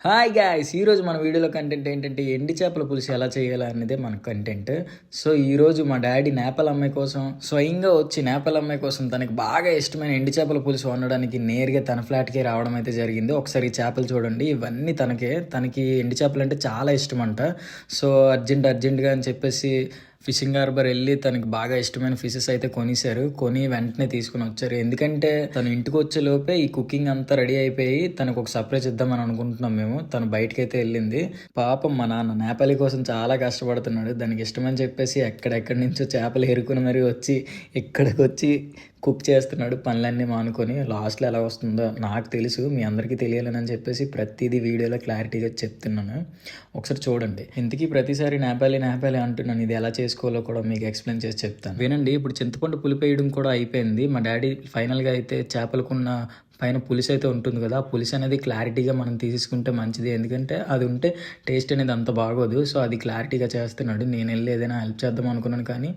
Hi guys, ఈరోజు మన వీడియోలో కంటెంట్ ఏంటంటే ఎండి చేపల పులుసు ఎలా చేయాలి అనేదే మన కంటెంట్. సో ఈరోజు మా డాడీ నేపాల్ అమ్మాయి కోసం స్వయంగా వచ్చి నేపాల్ అమ్మాయి కోసం తనకి బాగా ఇష్టమైన ఎండి చేపల పులుసు వండడానికి నేరుగా తన ఫ్లాట్కే రావడం అయితే జరిగింది. ఒకసారి ఈ చేపలు చూడండి, ఇవన్నీ తనకి ఎండి చేపలు అంటే చాలా ఇష్టం అంట. సో అర్జెంట్గా అని చెప్పేసి ఫిషింగ్ హార్బర్ వెళ్ళి తనకి బాగా ఇష్టమైన ఫిషెస్ అయితే కొని వెంటనే తీసుకుని వచ్చారు. ఎందుకంటే తను ఇంటికి వచ్చే లోపే ఈ కుకింగ్ అంతా రెడీ అయిపోయి తనకు ఒక సర్ప్రైజ్ ఇద్దామని అనుకుంటున్నాం మేము. తను బయటకైతే వెళ్ళింది. పాపం మా నాన్న నేపాలి కోసం చాలా కష్టపడుతున్నాడు. దానికి ఇష్టమని చెప్పేసి ఎక్కడెక్కడి నుంచో చేపలు ఎరుకుని మరీ వచ్చి ఇక్కడికి వచ్చి కుక్ చేస్తున్నాడు. పనులన్నీ మానుకొని లాస్ట్లో ఎలా వస్తుందో నాకు తెలుసు, మీ అందరికీ తెలియాలని చెప్పేసి ప్రతిదీ వీడియోలో క్లారిటీగా చెప్తున్నాను. ఒకసారి చూడండి. ఇంతకీ ప్రతిసారి నేపాలి అంటున్నాను, ఇది ఎలా చేసుకోవాలో కూడా మీకు ఎక్స్ప్లెయిన్ చేసి చెప్తాను వినండి. ఇప్పుడు చింతపండు పులిపేయడం కూడా అయిపోయింది. మా డాడీ ఫైనల్గా అయితే చేపలకున్న పైన పులుసు అయితే ఉంటుంది కదా, ఆ పులుసు అనేది క్లారిటీగా మనం తీసుకుంటే మంచిది. ఎందుకంటే అది ఉంటే టేస్ట్ అనేది అంత బాగోదు. సో అది క్లారిటీగా చేస్తున్నాడు. నేను వెళ్ళి ఏదైనా హెల్ప్ చేద్దాం అనుకున్నాను, కానీ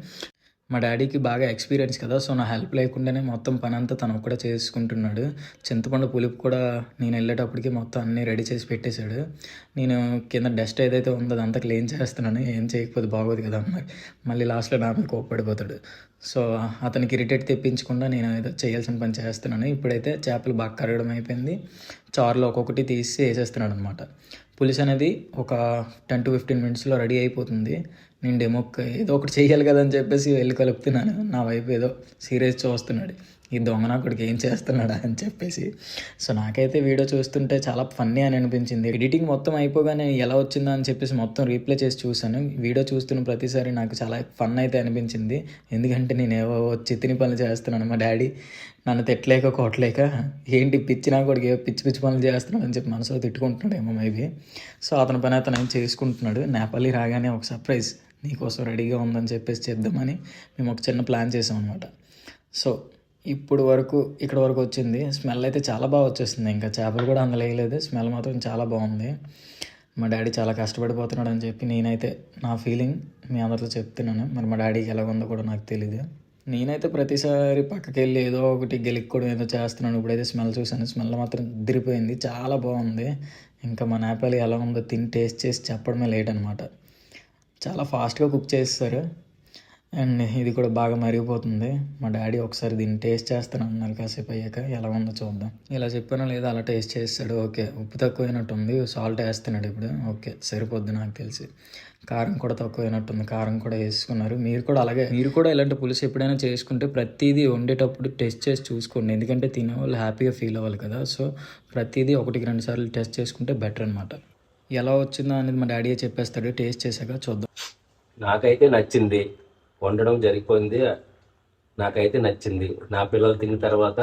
మా డాడీకి బాగా ఎక్స్పీరియన్స్ కదా, సో నా హెల్ప్ లేకుండానే మొత్తం పని అంతా తను ఒక్కడే చేసుకుంటున్నాడు. చింతపండు పులుపు కూడా నేను వెళ్ళేటప్పటికి మొత్తం అన్నీ రెడీ చేసి పెట్టేశాడు. నేను కింద డస్ట్ ఏదైతే ఉందో అదంతా క్లీన్ చేస్తున్నాను. ఏం చేయకపోతే బాగోదు కదా, మళ్ళీ లాస్ట్లో నా మీద కోప్పడిపోతాడు. సో అతనికి ఇరిటేట్ తెప్పించకుండా నేను ఏదో చేయాల్సిన పని చేస్తున్నాను. ఇప్పుడైతే చేపలు బాగా కరగడం అయిపోయింది. చారులో ఒక్కొక్కటి తీసి వేసేస్తున్నాడు అనమాట. పులుసు అనేది ఒక 10 to 15 మినిట్స్లో రెడీ అయిపోతుంది. నేను డెమోక్ ఏదో ఒకటి చేయాలి కదా అని చెప్పేసి వెళ్ళి కలుపుతున్నాను. నా వైపు ఏదో సీరియస్ చూస్తున్నాడు, ఈ దొంగ నాకుడికి ఏం చేస్తున్నాడా అని చెప్పేసి. సో నాకైతే వీడియో చూస్తుంటే చాలా ఫన్నీ అని అనిపించింది. ఎడిటింగ్ మొత్తం అయిపోగానే ఎలా వచ్చిందా అని చెప్పేసి మొత్తం రీప్లే చేసి చూశాను. వీడియో చూస్తున్న ప్రతిసారి నాకు చాలా ఫన్ అయితే అనిపించింది. ఎందుకంటే నేను ఏవో చిత్తిని పనులు చేస్తున్నాను. మా డాడీ నన్ను తిట్టలేక కొట్టలేక ఏంటి పిచ్చి నా కొడుకు ఏవో పిచ్చి పనులు చేస్తున్నాడు అని చెప్పి మనసులో తిట్టుకుంటున్నాడేమో మేబీ. సో అతని పని అతను ఏం చేసుకుంటున్నాడు. నేపాలి రాగానే ఒక సర్ప్రైజ్ నీకోసం రెడీగా ఉందని చెప్పేసి చెప్దామని మేము ఒక చిన్న ప్లాన్ చేసాం అనమాట. సో ఇక్కడ వరకు వచ్చింది. స్మెల్ అయితే చాలా బాగా వచ్చేస్తుంది. ఇంకా చేపలు కూడా అందలేయలేదు, స్మెల్ మాత్రం చాలా బాగుంది. మా డాడీ చాలా కష్టపడిపోతున్నాడు అని చెప్పి నేనైతే నా ఫీలింగ్ మీ అందరితో చెప్తున్నాను. మరి మా డాడీకి ఎలా ఉందో కూడా నాకు తెలియదు. నేనైతే ప్రతిసారి పక్కకి వెళ్ళి ఏదో ఒకటి గెలుక్కోవడం ఏదో చేస్తున్నాను. ఇప్పుడైతే స్మెల్ చూసాను, స్మెల్ మాత్రం దిరిపోయింది, చాలా బాగుంది. ఇంకా మా నేపాలి ఎలా ఉందో తిని టేస్ట్ చేసి చెప్పడమే లేట్ అనమాట. చాలా ఫాస్ట్గా కుక్ చేస్తారు అండ్ ఇది కూడా బాగా మరిగిపోతుంది. మా డాడీ ఒకసారి దీన్ని టేస్ట్ చేస్తాను అన్నారు. కాసేపు అయ్యాక ఎలా ఉందో చూద్దాం. ఇలా చెప్పానో లేదా అలా టేస్ట్ చేస్తాడు. ఓకే, ఉప్పు తక్కువైనట్టుంది, సాల్ట్ వేస్తున్నాడు ఇప్పుడు. ఓకే సరిపోద్ది నాకు తెలిసి. కారం కూడా తక్కువైనట్టుంది, కారం కూడా వేసుకున్నారు. మీరు కూడా ఇలాంటి పులుసు ఎప్పుడైనా చేసుకుంటే ప్రతిదీ వండేటప్పుడు టెస్ట్ చేసి చూసుకోండి. ఎందుకంటే తినేవాళ్ళు హ్యాపీగా ఫీల్ అవ్వాలి కదా. సో ప్రతిదీ 1-2 సార్లు టెస్ట్ చేసుకుంటే బెటర్ అనమాట. ఎలా వచ్చిందో అనేది మా డాడీ చెప్పేస్తాడు. టేస్ట్ చేశాక చూద్దాం. నాకైతే నచ్చింది, వండడం జరిగిపోయింది. నాకైతే నచ్చింది. నా పిల్లలు తిన్న తర్వాత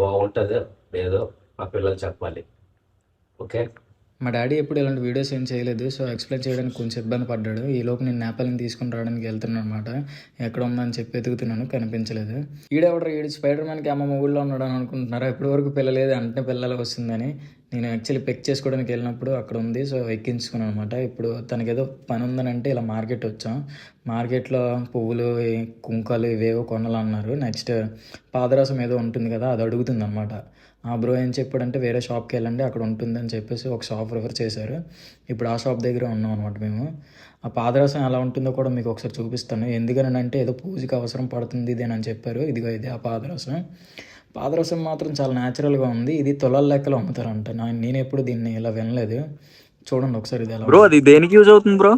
బాగుంటుందో లేదో మా పిల్లలు చెప్పాలి. ఓకే, మా డాడీ ఎప్పుడు ఇలాంటి వీడియోస్ ఏం చేయలేదు. సో ఎక్స్ప్లెయిన్ చేయడానికి కొంచెం ఇబ్బంది పడ్డాడు. ఈలోపు నేను నేపాల్ని తీసుకుని రావడానికి వెళ్తున్నాను అనమాట. ఎక్కడ ఉందని చెప్పి వెతుకుతున్నాను, కనిపించలేదు. ఈడు స్పైడర్ మ్యాన్కి అమ్మ మొగుళ్ళలో ఉన్నాడు అని అనుకుంటున్నారా? ఇప్పటి వరకు పిల్లలేదు, అంటే పిల్లలు వస్తుందని. నేను యాక్చువల్లీ పిక్ చేసుకోవడానికి వెళ్ళినప్పుడు అక్కడ ఉంది. సో ఎక్కించుకున్నాను అనమాట. ఇప్పుడు తనకి ఏదో పని ఉందని అంటే ఇలా మార్కెట్ వచ్చాం. మార్కెట్లో పువ్వులు, కుంకాలు ఇవేవో కొనాలన్నారు. నెక్స్ట్ పాదరసం ఏదో ఉంటుంది కదా, అది అడుగుతుంది అనమాట. ఆ బ్రో ఏం చెప్పాడంటే వేరే షాప్కి వెళ్ళండి అక్కడ ఉంటుందని చెప్పేసి ఒక షాప్ రిఫర్ చేశారు. ఇప్పుడు ఆ షాప్ దగ్గర ఉన్నాం అనమాట మేము. ఆ పాదరసం ఎలా ఉంటుందో కూడా మీకు ఒకసారి చూపిస్తాను. ఎందుకని అంటే ఏదో పూజకి అవసరం పడుతుంది ఇది అని చెప్పారు. ఇదిగో ఇది ఆ పాదరసం మాత్రం చాలా న్యాచురల్గా ఉంది. ఇది తులాల లెక్కలో అమ్ముతారంట. నేను ఎప్పుడు దీన్ని ఇలా వినలేదు. చూడండి ఒకసారి ఇది ఎలా. బ్రో అది దేనికి యూజ్ అవుతుంది బ్రో?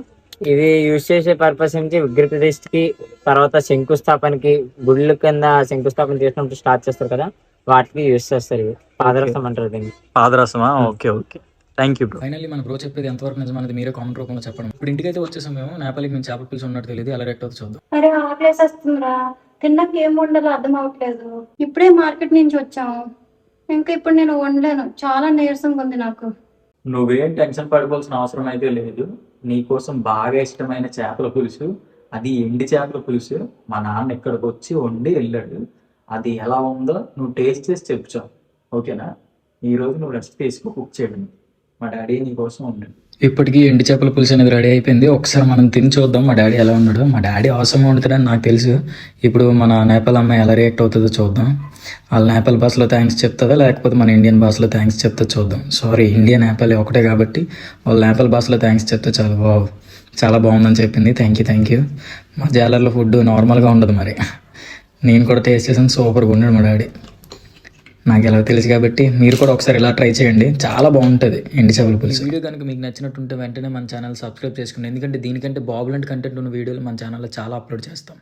ఇది యూజ్ చేసే పర్పస్ ఏంటి, విగ్రహ ప్రతిష్ఠకి, తర్వాత శంకుస్థాపనకి, గుళ్ళు కింద శంకుస్థాపన చేసినప్పుడు స్టార్ట్ చేస్తారు కదా, వాటికి యూజ్ చేస్తారు. ఇవి పాదరసం అంటారు దీన్ని. పాదరసమా? Okay okay, thank you bro. Finally మన బ్రో చెప్పేది ఎంతవరకు నిజమనేది మీరే కామెంట్ రూపంలో చెప్పండి. ఇప్పుడు ఇంటికైతే వచ్చేసాం మేము. నేపాల్కి మేము చేపల పులుసు ఉన్నట్టు తెలియదు, అలా రెక్ట్ అవుతుంది చూద్దాం. అరే ఆకలేసి వస్తుందిరా, తిన్నాక ఏం వండాలో అర్థం అవ్వట్లేదు. ఇప్పుడే మార్కెట్ నుంచి వచ్చాము, ఇంకా ఇప్పుడు నేను వండలేను, చాలా నీరసంగా ఉంది నాకు. నువ్వేం టెన్షన్ పడిపోవాల్సిన అవసరం అయితే లేదు. నీకోసం బాగా ఇష్టమైన చేపల పులుసు, అది ఎండి చేపల పులుసు మా నాన్న ఇక్కడికి వచ్చి వండి వెళ్ళాడు. అది ఎలా ఉందో నువ్వు టేస్ట్ చేసి చెప్పుచావు, ఓకేనా? ఈరోజు నువ్వు రెస్ట్ తీసుకో, కుక్ చేయడం. మా డాడీ నీకోసం ఉండండి. ఇప్పటికీ ఎండు చేపల పులుసు అనేది రెడీ అయిపోయింది. ఒకసారి మనం తిని చూద్దాం మా డాడీ ఎలా ఉన్నాడో. మా డాడీ అవసరం వండుతాడని నాకు తెలుసు. ఇప్పుడు మన నేపాల్ అమ్మాయి ఎలా రియాక్ట్ అవుతుందో చూద్దాం. వాళ్ళ నేపాల్ భాషలో థ్యాంక్స్ చెప్తుందా లేకపోతే మన ఇండియన్ భాషలో థ్యాంక్స్ చెప్తా చూద్దాం. సారీ, ఇండియా నేపాల్ ఒకటే కాబట్టి వాళ్ళ నేపాల్ భాషలో థ్యాంక్స్ చెప్తే చాలు. వావ్, చాలా బాగుందని చెప్పింది. Thank you. మా జాలర్లో ఫుడ్ నార్మల్గా ఉండదు మరి. నేను కూడా టేస్ట్ చేసాను, సూపర్గా ఉన్నాడు మా డాడీ. నాకు ఎలా తెలుసు కాబట్టి మీరు కూడా ఒకసారి ఇలా ట్రై చేయండి, చాలా బాగుంటుంది ఎండు చేపల పులుసు. వీడియో కనుక మీకు నచ్చినట్టుంటే వెంటనే మన ఛానల్ సబ్స్క్రైబ్ చేసుకోండి, ఎందుకంటే దీనికంటే బాబులాంటి కంటెంట్ ఉన్న వీడియోలు మన ఛానల్లో చాలా అప్లోడ్ చేస్తాం.